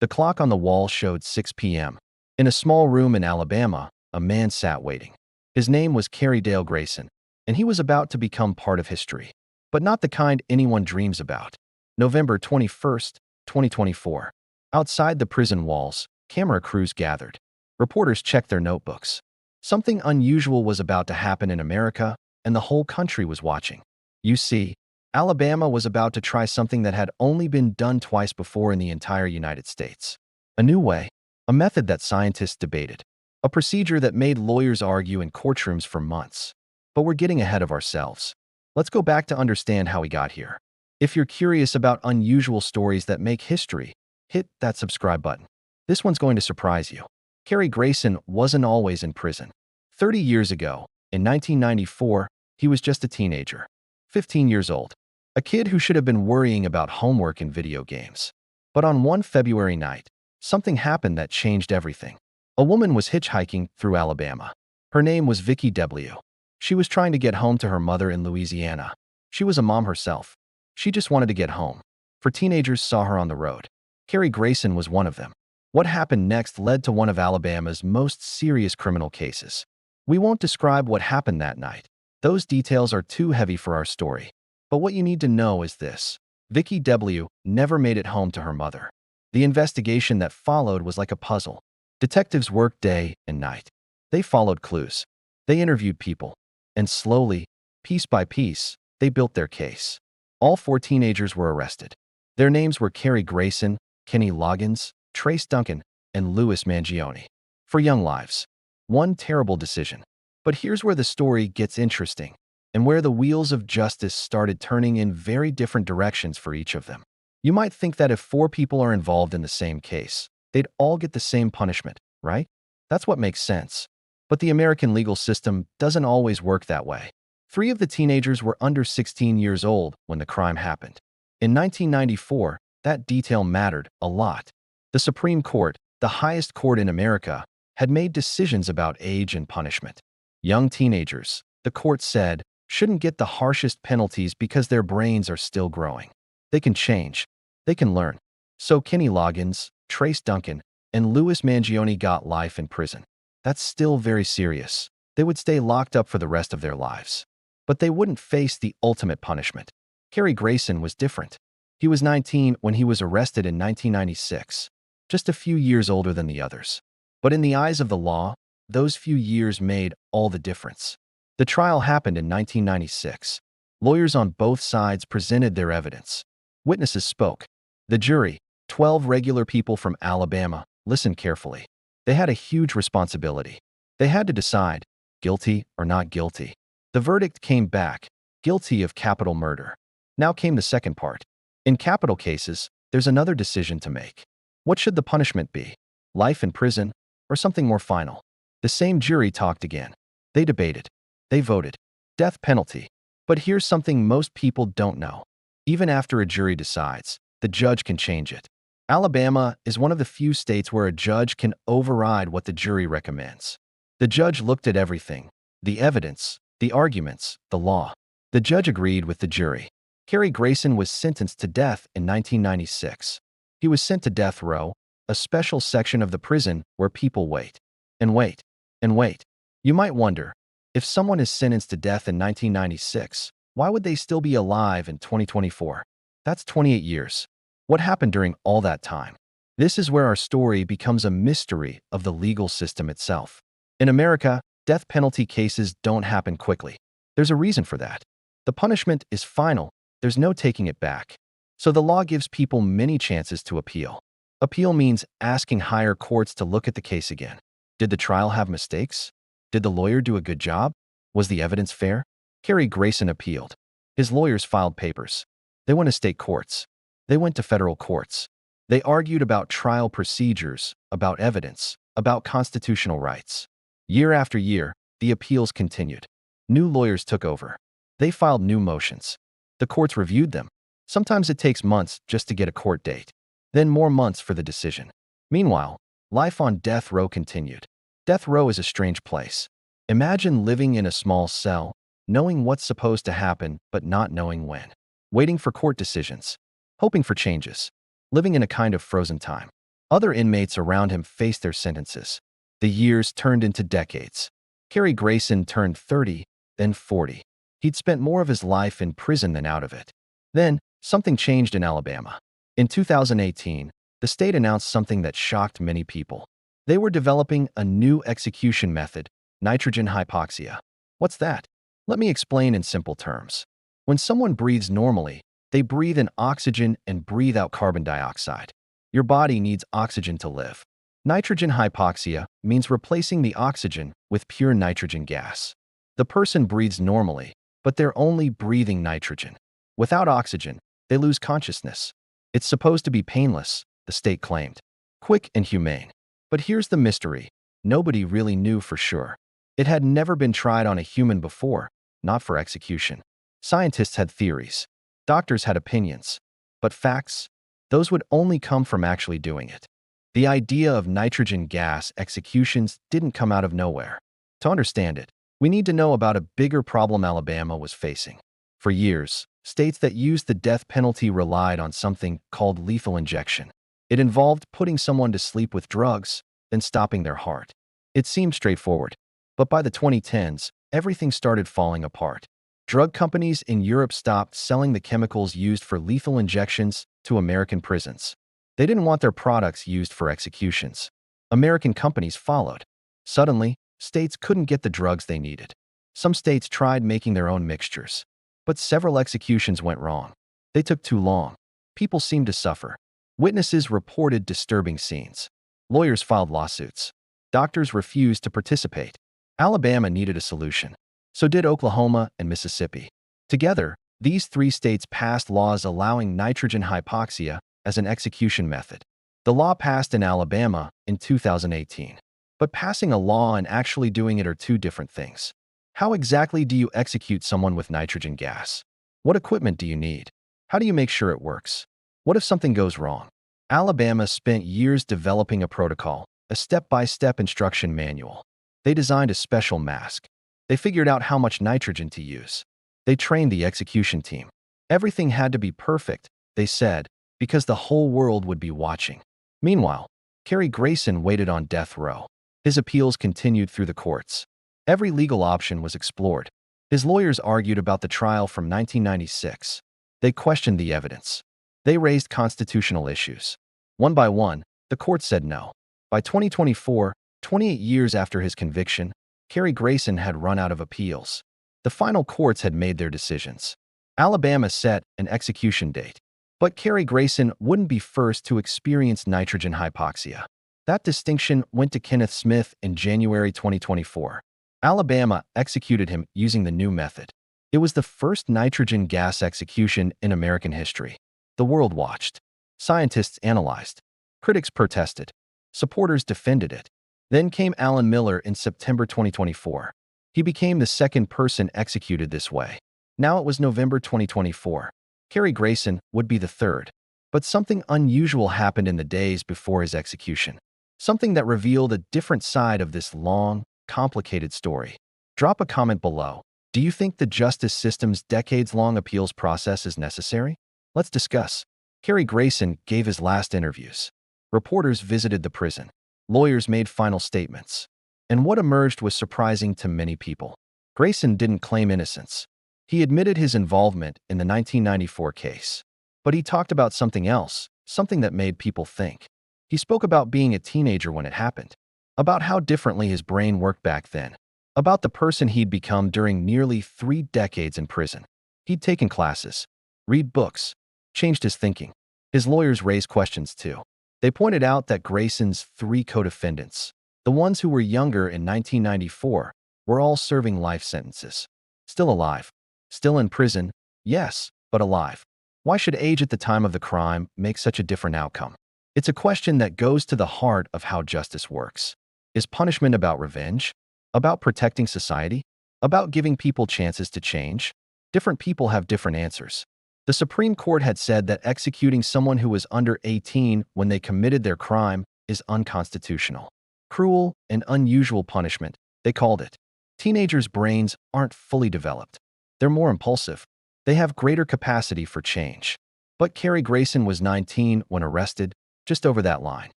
The clock on the wall showed 6 p.m. In a small room in Alabama, a man sat waiting. His name was Carey Dale Grayson, and he was about to become part of history. But not the kind anyone dreams about. November 21st, 2024. Outside the prison walls, camera crews gathered. Reporters checked their notebooks. Something unusual was about to happen in America, and the whole country was watching. You see, Alabama was about to try something that had only been done twice before in the entire United States. A new way, a method that scientists debated, a procedure that made lawyers argue in courtrooms for months. But we're getting ahead of ourselves. Let's go back to understand how we got here. If you're curious about unusual stories that make history, hit that subscribe button. This one's going to surprise you. Carey Grayson wasn't always in prison. 30 years ago, in 1994, he was just a teenager, 15 years old, a kid who should have been worrying about homework and video games. But on one February night, something happened that changed everything. A woman was hitchhiking through Alabama. Her name was Vicki W. She was trying to get home to her mother in Louisiana. She was a mom herself. She just wanted to get home. For teenagers saw her on the road. Carey Grayson was one of them. What happened next led to one of Alabama's most serious criminal cases. We won't describe what happened that night. Those details are too heavy for our story. But what you need to know is this. Vicki W. never made it home to her mother. The investigation that followed was like a puzzle. Detectives worked day and night. They followed clues. They interviewed people. And slowly, piece by piece, they built their case. All 4 teenagers were arrested. Their names were Carey Grayson, Kenny Loggins, Trace Duncan, and Louis Mangione. For young lives. One terrible decision. But here's where the story gets interesting, and where the wheels of justice started turning in very different directions for each of them. You might think that if 4 people are involved in the same case, they'd all get the same punishment, right? That's what makes sense. But the American legal system doesn't always work that way. 3 of the teenagers were under 16 years old when the crime happened. In 1994, that detail mattered a lot. The Supreme Court, the highest court in America, had made decisions about age and punishment. Young teenagers, the court said, shouldn't get the harshest penalties because their brains are still growing. They can change. They can learn. So Kenny Loggins, Trace Duncan, and Louis Mangione got life in prison. That's still very serious. They would stay locked up for the rest of their lives. But they wouldn't face the ultimate punishment. Carey Grayson was different. He was 19 when he was arrested in 1996, just a few years older than the others. But in the eyes of the law, those few years made all the difference. The trial happened in 1996. Lawyers on both sides presented their evidence. Witnesses spoke. The jury, 12 regular people from Alabama, listened carefully. They had a huge responsibility. They had to decide, guilty or not guilty. The verdict came back, guilty of capital murder. Now came the second part. In capital cases, there's another decision to make. What should the punishment be? Life in prison, or something more final? The same jury talked again. They debated. They voted. Death penalty. But here's something most people don't know. Even after a jury decides, the judge can change it. Alabama is one of the few states where a judge can override what the jury recommends. The judge looked at everything, the evidence, the arguments, the law. The judge agreed with the jury. Carey Grayson was sentenced to death in 1996. He was sent to death row, a special section of the prison where people wait. And wait. And wait. You might wonder, if someone is sentenced to death in 1996, why would they still be alive in 2024? That's 28 years. What happened during all that time? This is where our story becomes a mystery of the legal system itself. In America, death penalty cases don't happen quickly. There's a reason for that. The punishment is final. There's no taking it back. So the law gives people many chances to appeal. Appeal means asking higher courts to look at the case again. Did the trial have mistakes? Did the lawyer do a good job? Was the evidence fair? Carey Grayson appealed. His lawyers filed papers. They went to state courts. They went to federal courts. They argued about trial procedures, about evidence, about constitutional rights. Year after year, the appeals continued. New lawyers took over. They filed new motions. The courts reviewed them. Sometimes it takes months just to get a court date. Then more months for the decision. Meanwhile, life on death row continued. Death row is a strange place. Imagine living in a small cell, knowing what's supposed to happen but not knowing when. Waiting for court decisions. Hoping for changes. Living in a kind of frozen time. Other inmates around him faced their sentences. The years turned into decades. Carey Grayson turned 30, then 40. He'd spent more of his life in prison than out of it. Then, something changed in Alabama. In 2018, the state announced something that shocked many people. They were developing a new execution method, nitrogen hypoxia. What's that? Let me explain in simple terms. When someone breathes normally, they breathe in oxygen and breathe out carbon dioxide. Your body needs oxygen to live. Nitrogen hypoxia means replacing the oxygen with pure nitrogen gas. The person breathes normally, but they're only breathing nitrogen. Without oxygen, they lose consciousness. It's supposed to be painless, the state claimed. Quick and humane. But here's the mystery. Nobody really knew for sure. It had never been tried on a human before, not for execution. Scientists had theories. Doctors had opinions. But facts? Those would only come from actually doing it. The idea of nitrogen gas executions didn't come out of nowhere. To understand it, we need to know about a bigger problem Alabama was facing. For years, states that used the death penalty relied on something called lethal injection. It involved putting someone to sleep with drugs, then stopping their heart. It seemed straightforward. But by the 2010s, everything started falling apart. Drug companies in Europe stopped selling the chemicals used for lethal injections to American prisons. They didn't want their products used for executions. American companies followed. Suddenly, states couldn't get the drugs they needed. Some states tried making their own mixtures. But several executions went wrong. They took too long. People seemed to suffer. Witnesses reported disturbing scenes. Lawyers filed lawsuits. Doctors refused to participate. Alabama needed a solution. So did Oklahoma and Mississippi. Together, these three states passed laws allowing nitrogen hypoxia as an execution method. The law passed in Alabama in 2018. But passing a law and actually doing it are two different things. How exactly do you execute someone with nitrogen gas? What equipment do you need? How do you make sure it works? What if something goes wrong? Alabama spent years developing a protocol, a step-by-step instruction manual. They designed a special mask. They figured out how much nitrogen to use. They trained the execution team. Everything had to be perfect, they said, because the whole world would be watching. Meanwhile, Carey Grayson waited on death row. His appeals continued through the courts. Every legal option was explored. His lawyers argued about the trial from 1996. They questioned the evidence. They raised constitutional issues. One by one, the court said no. By 2024, 28 years after his conviction, Carey Grayson had run out of appeals. The final courts had made their decisions. Alabama set an execution date. But Carey Grayson wouldn't be first to experience nitrogen hypoxia. That distinction went to Kenneth Smith in January 2024. Alabama executed him using the new method. It was the first nitrogen gas execution in American history. The world watched. Scientists analyzed. Critics protested. Supporters defended it. Then came Alan Miller in September 2024. He became the second person executed this way. Now it was November 2024. Carey Grayson would be the third. But something unusual happened in the days before his execution. Something that revealed a different side of this long, complicated story. Drop a comment below. Do you think the justice system's decades-long appeals process is necessary? Let's discuss. Carey Grayson gave his last interviews. Reporters visited the prison. Lawyers made final statements. And what emerged was surprising to many people. Grayson didn't claim innocence. He admitted his involvement in the 1994 case. But he talked about something else, something that made people think. He spoke about being a teenager when it happened, about how differently his brain worked back then, about the person he'd become during nearly 3 decades in prison. He'd taken classes, read books, changed his thinking. His lawyers raised questions too. They pointed out that Grayson's 3 co-defendants, the ones who were younger in 1994, were all serving life sentences. Still alive. Still in prison, yes, but alive. Why should age at the time of the crime make such a different outcome? It's a question that goes to the heart of how justice works. Is punishment about revenge? About protecting society? About giving people chances to change? Different people have different answers. The Supreme Court had said that executing someone who was under 18 when they committed their crime is unconstitutional. Cruel and unusual punishment, they called it. Teenagers' brains aren't fully developed. They're more impulsive. They have greater capacity for change. But Carey Grayson was 19 when arrested, just over that line.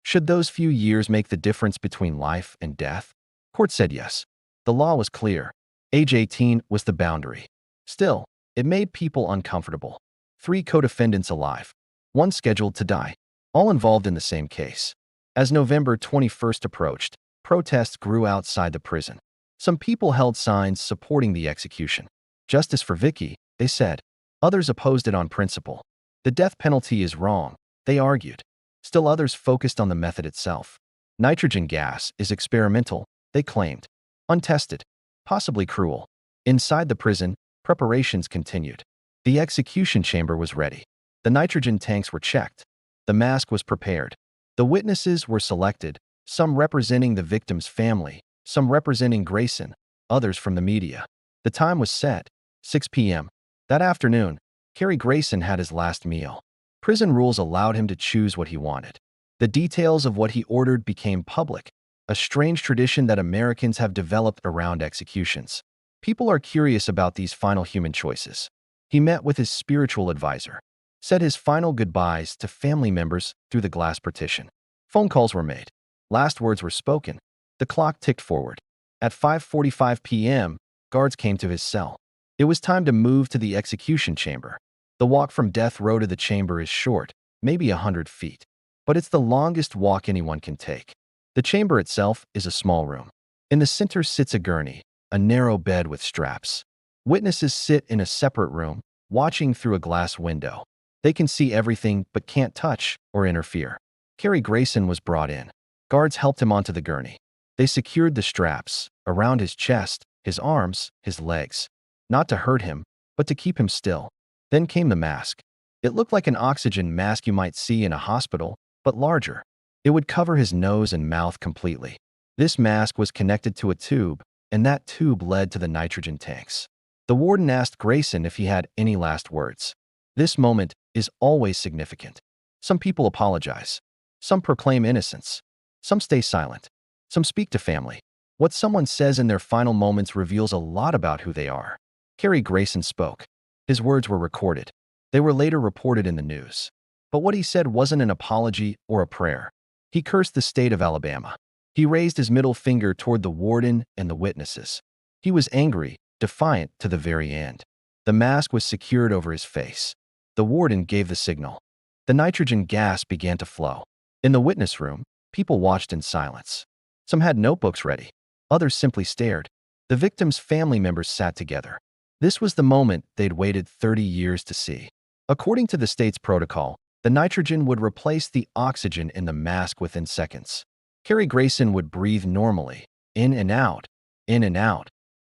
Should those few years make the difference between life and death? Court said yes. The law was clear. Age 18 was the boundary. Still, it made people uncomfortable. 3 co-defendants alive, 1 scheduled to die, all involved in the same case. As November 21st approached, protests grew outside the prison. Some people held signs supporting the execution. Justice for Vicky, they said. Others opposed it on principle. The death penalty is wrong, they argued. Still others focused on the method itself. Nitrogen gas is experimental, they claimed. Untested, possibly cruel. Inside the prison, preparations continued. The execution chamber was ready. The nitrogen tanks were checked. The mask was prepared. The witnesses were selected, some representing the victim's family, some representing Grayson, others from the media. The time was set, 6 p.m. That afternoon, Carey Grayson had his last meal. Prison rules allowed him to choose what he wanted. The details of what he ordered became public, a strange tradition that Americans have developed around executions. People are curious about these final human choices. He met with his spiritual advisor, said his final goodbyes to family members through the glass partition. Phone calls were made. Last words were spoken. The clock ticked forward. At 5:45 p.m., guards came to his cell. It was time to move to the execution chamber. The walk from death row to the chamber is short, maybe 100 feet. But it's the longest walk anyone can take. The chamber itself is a small room. In the center sits a gurney, a narrow bed with straps. Witnesses sit in a separate room, watching through a glass window. They can see everything but can't touch or interfere. Carey Grayson was brought in. Guards helped him onto the gurney. They secured the straps around his chest, his arms, his legs. Not to hurt him, but to keep him still. Then came the mask. It looked like an oxygen mask you might see in a hospital, but larger. It would cover his nose and mouth completely. This mask was connected to a tube, and that tube led to the nitrogen tanks. The warden asked Grayson if he had any last words. This moment is always significant. Some people apologize. Some proclaim innocence. Some stay silent. Some speak to family. What someone says in their final moments reveals a lot about who they are. Carey Grayson spoke. His words were recorded. They were later reported in the news. But what he said wasn't an apology or a prayer. He cursed the state of Alabama. He raised his middle finger toward the warden and the witnesses. He was angry, defiant to the very end. The mask was secured over his face. The warden gave the signal. The nitrogen gas began to flow. In the witness room, people watched in silence. Some had notebooks ready. Others simply stared. The victim's family members sat together. This was the moment they'd waited 30 years to see. According to the state's protocol, the nitrogen would replace the oxygen in the mask within seconds. Carey Grayson would breathe normally, in and out,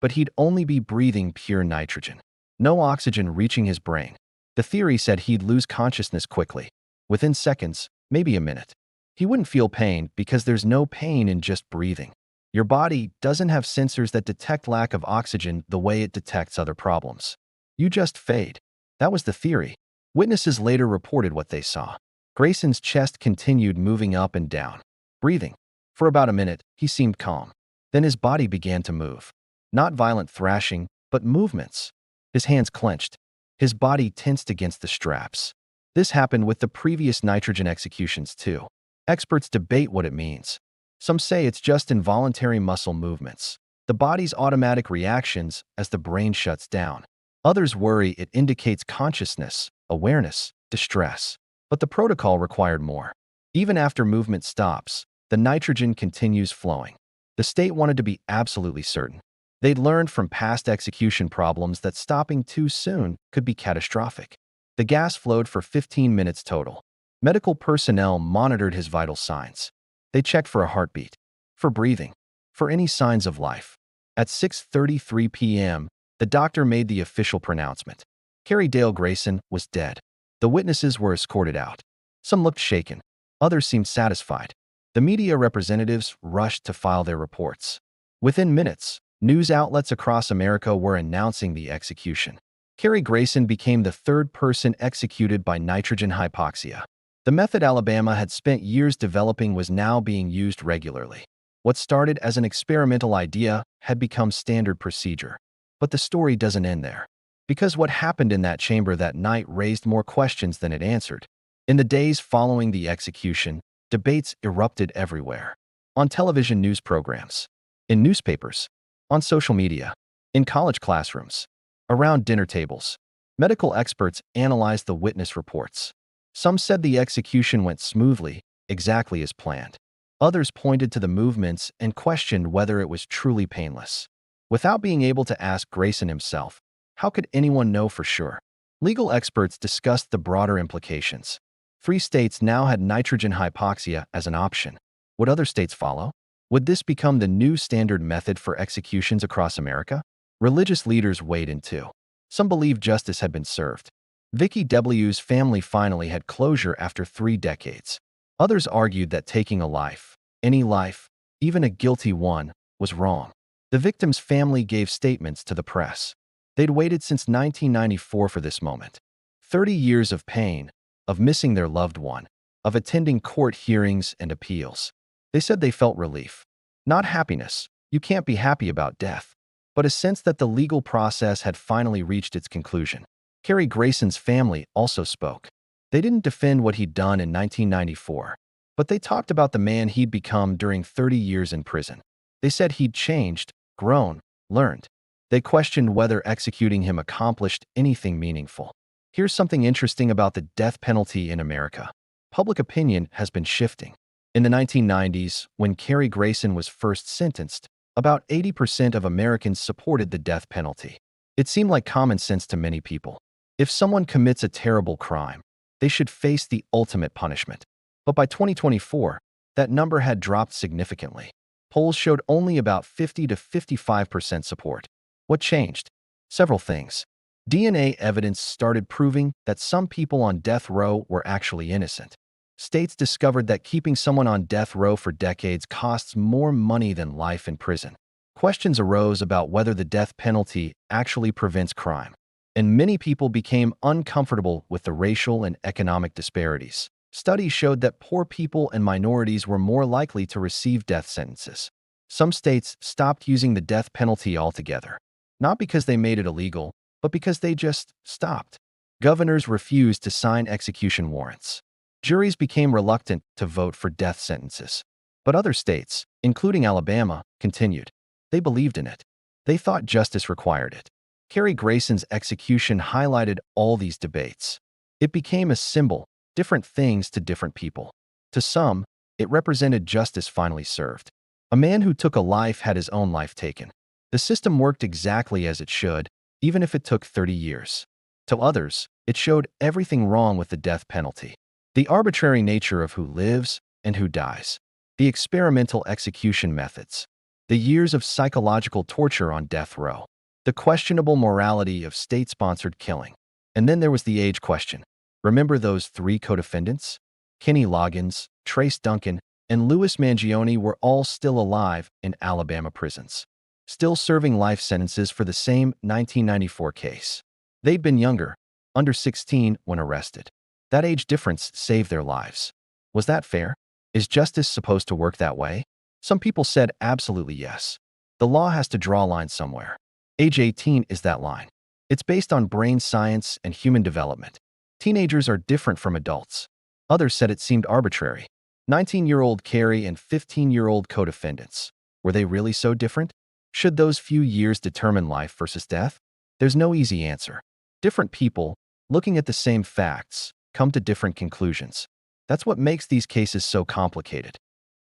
but he'd only be breathing pure nitrogen. No oxygen reaching his brain. The theory said he'd lose consciousness quickly. Within seconds, maybe a minute. He wouldn't feel pain because there's no pain in just breathing. Your body doesn't have sensors that detect lack of oxygen the way it detects other problems. You just fade. That was the theory. Witnesses later reported what they saw. Grayson's chest continued moving up and down, breathing. For about a minute, he seemed calm. Then his body began to move. Not violent thrashing, but movements. His hands clenched. His body tensed against the straps. This happened with the previous nitrogen executions too. Experts debate what it means. Some say it's just involuntary muscle movements, the body's automatic reactions as the brain shuts down. Others worry it indicates consciousness, awareness, distress. But the protocol required more. Even after movement stops, the nitrogen continues flowing. The state wanted to be absolutely certain. They'd learned from past execution problems that stopping too soon could be catastrophic. The gas flowed for 15 minutes total. Medical personnel monitored his vital signs. They checked for a heartbeat, for breathing, for any signs of life. At 6:33 p.m., the doctor made the official pronouncement. Carey Dale Grayson was dead. The witnesses were escorted out. Some looked shaken. Others seemed satisfied. The media representatives rushed to file their reports. Within minutes, news outlets across America were announcing the execution. Carey Grayson became the third person executed by nitrogen hypoxia. The method Alabama had spent years developing was now being used regularly. What started as an experimental idea had become standard procedure. But the story doesn't end there. Because what happened in that chamber that night raised more questions than it answered. In the days following the execution, Debates erupted everywhere. On television news programs, in newspapers, on social media, in college classrooms, around dinner tables. Medical experts analyzed the witness reports. Some said the execution went smoothly, exactly as planned. Others pointed to the movements and questioned whether it was truly painless. Without being able to ask Grayson himself, how could anyone know for sure? Legal experts discussed the broader implications. 3 states now had nitrogen hypoxia as an option. Would other states follow? Would this become the new standard method for executions across America? Religious leaders weighed in too. Some believed justice had been served. Vicky W.'s family finally had closure after 3 decades. Others argued that taking a life, any life, even a guilty one, was wrong. The victim's family gave statements to the press. They'd waited since 1994 for this moment. 30 years of pain, of missing their loved one, of attending court hearings and appeals. They said they felt relief. Not happiness. You can't be happy about death. But a sense that the legal process had finally reached its conclusion. Carey Grayson's family also spoke. They didn't defend what he'd done in 1994, but they talked about the man he'd become during 30 years in prison. They said he'd changed, grown, learned. They questioned whether executing him accomplished anything meaningful. Here's something interesting about the death penalty in America. Public opinion has been shifting. In the 1990s, when Carey Grayson was first sentenced, about 80% of Americans supported the death penalty. It seemed like common sense to many people. If someone commits a terrible crime, they should face the ultimate punishment. But by 2024, that number had dropped significantly. Polls showed only about 50 to 55% support. What changed? Several things. DNA evidence started proving that some people on death row were actually innocent. States discovered that keeping someone on death row for decades costs more money than life in prison. Questions arose about whether the death penalty actually prevents crime. And many people became uncomfortable with the racial and economic disparities. Studies showed that poor people and minorities were more likely to receive death sentences. Some states stopped using the death penalty altogether. Not because they made it illegal, but because they just stopped. Governors refused to sign execution warrants. Juries became reluctant to vote for death sentences. But other states, including Alabama, continued. They believed in it. They thought justice required it. Carey Grayson's execution highlighted all these debates. It became a symbol, different things to different people. To some, it represented justice finally served. A man who took a life had his own life taken. The system worked exactly as it should, even if it took 30 years. To others, it showed everything wrong with the death penalty. The arbitrary nature of who lives and who dies. The experimental execution methods. The years of psychological torture on death row. The questionable morality of state-sponsored killing. And then there was the age question. Remember those 3 co-defendants? Kenny Loggins, Trace Duncan, and Louis Mangione were all still alive in Alabama prisons, still serving life sentences for the same 1994 case. They'd been younger, under 16, when arrested. That age difference saved their lives. Was that fair? Is justice supposed to work that way? Some people said absolutely yes. The law has to draw a line somewhere. Age 18 is that line. It's based on brain science and human development. Teenagers are different from adults. Others said it seemed arbitrary. 19-year-old Carey and 15-year-old co-defendants. Were they really so different? Should those few years determine life versus death? There's no easy answer. Different people, looking at the same facts, come to different conclusions. That's what makes these cases so complicated.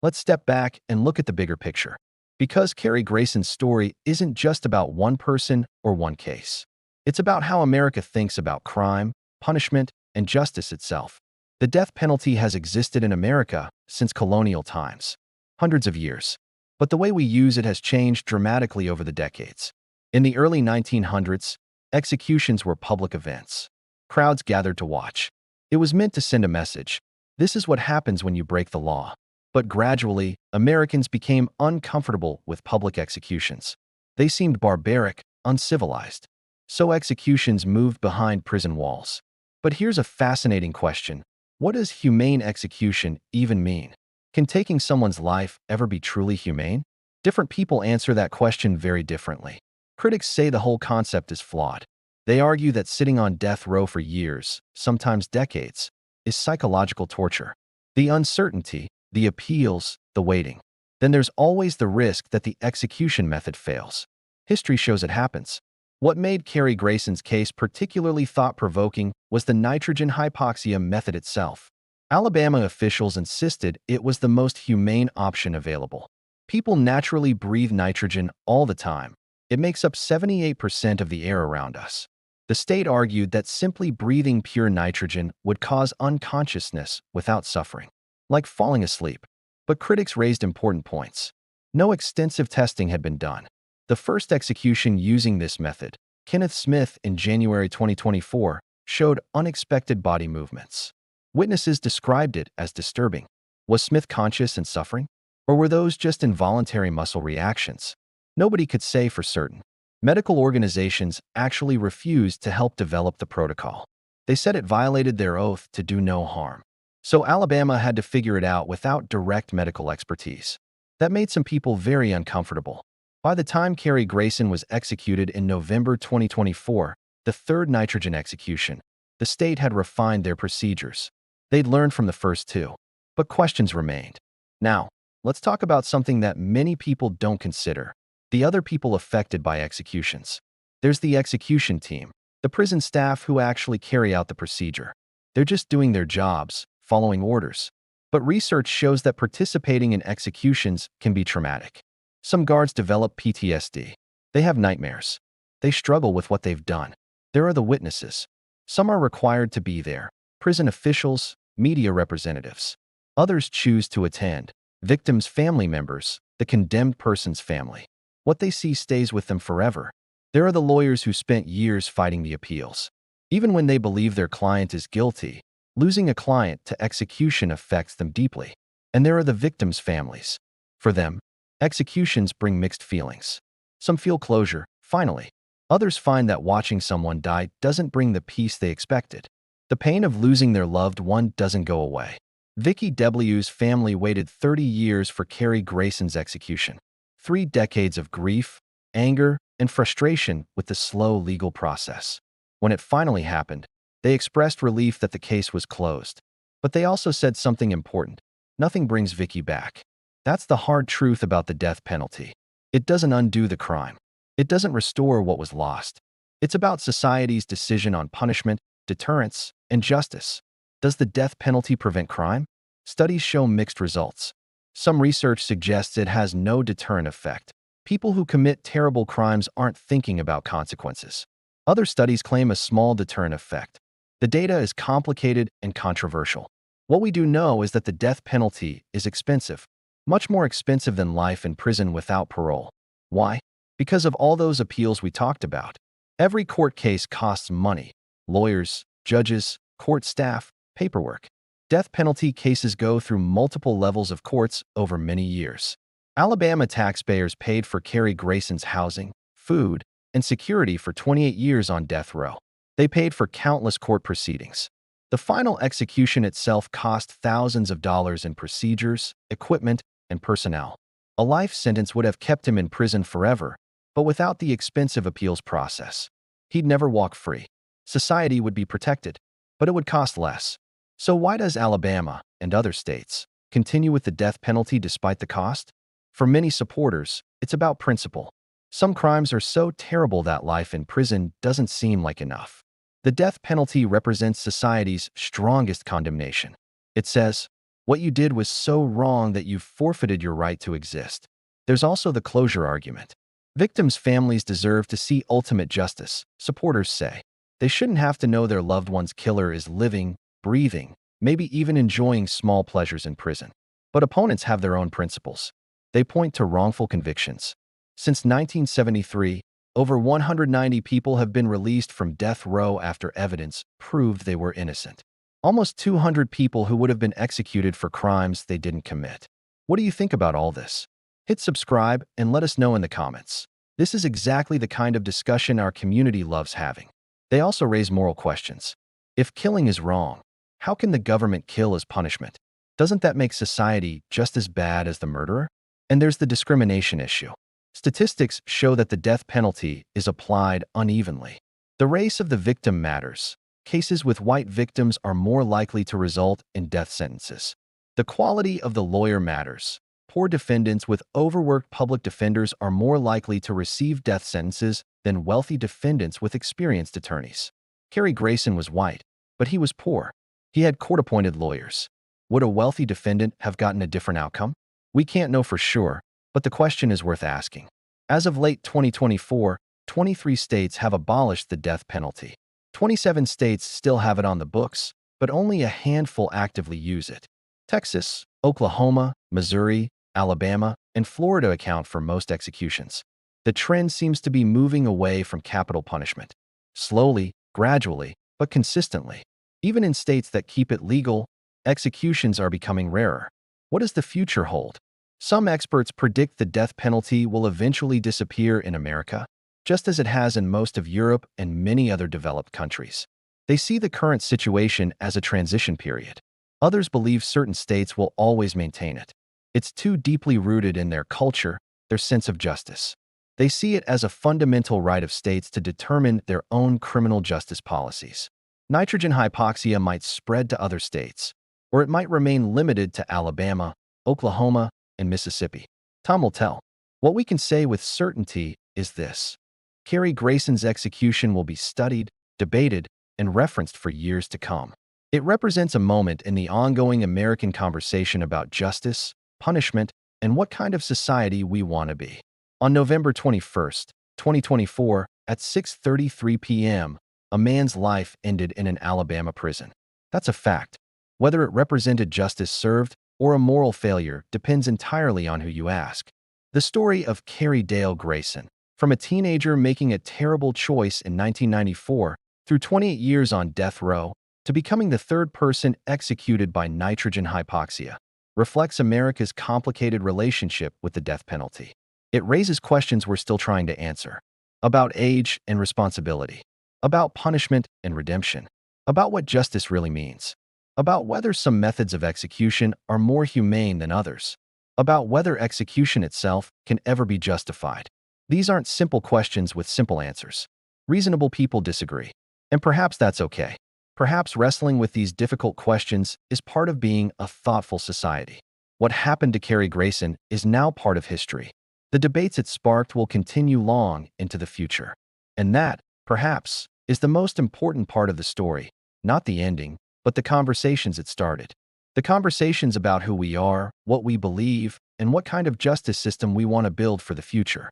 Let's step back and look at the bigger picture. Because Carey Grayson's story isn't just about one person or one case. It's about how America thinks about crime, punishment, and justice itself. The death penalty has existed in America since colonial times, hundreds of years. But the way we use it has changed dramatically over the decades. In the early 1900s, executions were public events. Crowds gathered to watch. It was meant to send a message. This is what happens when you break the law. But gradually, Americans became uncomfortable with public executions. They seemed barbaric, uncivilized. So executions moved behind prison walls. But here's a fascinating question. What does humane execution even mean? Can taking someone's life ever be truly humane? Different people answer that question very differently. Critics say the whole concept is flawed. They argue that sitting on death row for years, sometimes decades, is psychological torture. The uncertainty, the appeals, the waiting. Then there's always the risk that the execution method fails. History shows it happens. What made Carey Grayson's case particularly thought-provoking was the nitrogen hypoxia method itself. Alabama officials insisted it was the most humane option available. People naturally breathe nitrogen all the time. It makes up 78% of the air around us. The state argued that simply breathing pure nitrogen would cause unconsciousness without suffering, like falling asleep. But critics raised important points. No extensive testing had been done. The first execution using this method, Kenneth Smith in January 2024, showed unexpected body movements. Witnesses described it as disturbing. Was Smith conscious and suffering? Or were those just involuntary muscle reactions? Nobody could say for certain. Medical organizations actually refused to help develop the protocol. They said it violated their oath to do no harm. So Alabama had to figure it out without direct medical expertise. That made some people very uncomfortable. By the time Carey Grayson was executed in November 2024, the third nitrogen execution, the state had refined their procedures. They'd learned from the first two. But questions remained. Now, let's talk about something that many people don't consider: the other people affected by executions. There's the execution team, the prison staff who actually carry out the procedure. They're just doing their jobs, following orders. But research shows that participating in executions can be traumatic. Some guards develop PTSD. They have nightmares. They struggle with what they've done. There are the witnesses. Some are required to be there: prison officials, media representatives. Others choose to attend: victims' family members, the condemned person's family. What they see stays with them forever. There are the lawyers who spent years fighting the appeals. Even when they believe their client is guilty, losing a client to execution affects them deeply. And there are the victims' families. For them, executions bring mixed feelings. Some feel closure, finally. Others find that watching someone die doesn't bring the peace they expected. The pain of losing their loved one doesn't go away. Vicky W's family waited 30 years for Carey Grayson's execution. 3 decades of grief, anger, and frustration with the slow legal process. When it finally happened, they expressed relief that the case was closed. But they also said something important: nothing brings Vicky back. That's the hard truth about the death penalty. It doesn't undo the crime. It doesn't restore what was lost. It's about society's decision on punishment, deterrence, and justice. Does the death penalty prevent crime? Studies show mixed results. Some research suggests it has no deterrent effect. People who commit terrible crimes aren't thinking about consequences. Other studies claim a small deterrent effect. The data is complicated and controversial. What we do know is that the death penalty is expensive, much more expensive than life in prison without parole. Why? Because of all those appeals we talked about. Every court case costs money: lawyers, judges, court staff, paperwork. Death penalty cases go through multiple levels of courts over many years. Alabama taxpayers paid for Carey Grayson's housing, food, and security for 28 years on death row. They paid for countless court proceedings. The final execution itself cost thousands of dollars in procedures, equipment, and personnel. A life sentence would have kept him in prison forever, but without the expensive appeals process, he'd never walk free. Society would be protected, but it would cost less. So why does Alabama and other states continue with the death penalty despite the cost? For many supporters, it's about principle. Some crimes are so terrible that life in prison doesn't seem like enough. The death penalty represents society's strongest condemnation. It says, what you did was so wrong that you've forfeited your right to exist. There's also the closure argument. Victims' families deserve to see ultimate justice, supporters say. They shouldn't have to know their loved one's killer is living, breathing, maybe even enjoying small pleasures in prison. But opponents have their own principles. They point to wrongful convictions. Since 1973, over 190 people have been released from death row after evidence proved they were innocent. Almost 200 people who would have been executed for crimes they didn't commit. What do you think about all this? Hit subscribe and let us know in the comments. This is exactly the kind of discussion our community loves having. They also raise moral questions. If killing is wrong, how can the government kill as punishment? Doesn't that make society just as bad as the murderer? And there's the discrimination issue. Statistics show that the death penalty is applied unevenly. The race of the victim matters. Cases with white victims are more likely to result in death sentences. The quality of the lawyer matters. Poor defendants with overworked public defenders are more likely to receive death sentences than wealthy defendants with experienced attorneys. Carey Grayson was white, but he was poor. He had court-appointed lawyers. Would a wealthy defendant have gotten a different outcome? We can't know for sure, but the question is worth asking. As of late 2024, 23 states have abolished the death penalty. 27 states still have it on the books, but only a handful actively use it. Texas, Oklahoma, Missouri, Alabama, and Florida account for most executions. The trend seems to be moving away from capital punishment. Slowly, gradually, but consistently. Even in states that keep it legal, executions are becoming rarer. What does the future hold? Some experts predict the death penalty will eventually disappear in America, just as it has in most of Europe and many other developed countries. They see the current situation as a transition period. Others believe certain states will always maintain it. It's too deeply rooted in their culture, their sense of justice. They see it as a fundamental right of states to determine their own criminal justice policies. Nitrogen hypoxia might spread to other states, or it might remain limited to Alabama, Oklahoma, and Mississippi. Time will tell. What we can say with certainty is this: Carey Grayson's execution will be studied, debated, and referenced for years to come. It represents a moment in the ongoing American conversation about justice, punishment, and what kind of society we want to be. On November 21st, 2024, at 6:33 p.m., a man's life ended in an Alabama prison. That's a fact. Whether it represented justice served or a moral failure depends entirely on who you ask. The story of Carey Dale Grayson, from a teenager making a terrible choice in 1994 through 28 years on death row to becoming the third person executed by nitrogen hypoxia, reflects America's complicated relationship with the death penalty. It raises questions we're still trying to answer about age and responsibility, about punishment and redemption, about what justice really means, about whether some methods of execution are more humane than others, about whether execution itself can ever be justified. These aren't simple questions with simple answers. Reasonable people disagree, and perhaps that's okay. Perhaps wrestling with these difficult questions is part of being a thoughtful society. What happened to Carey Grayson is now part of history. The debates it sparked will continue long into the future. And that, perhaps, is the most important part of the story, not the ending, but the conversations it started. The conversations about who we are, what we believe, and what kind of justice system we want to build for the future.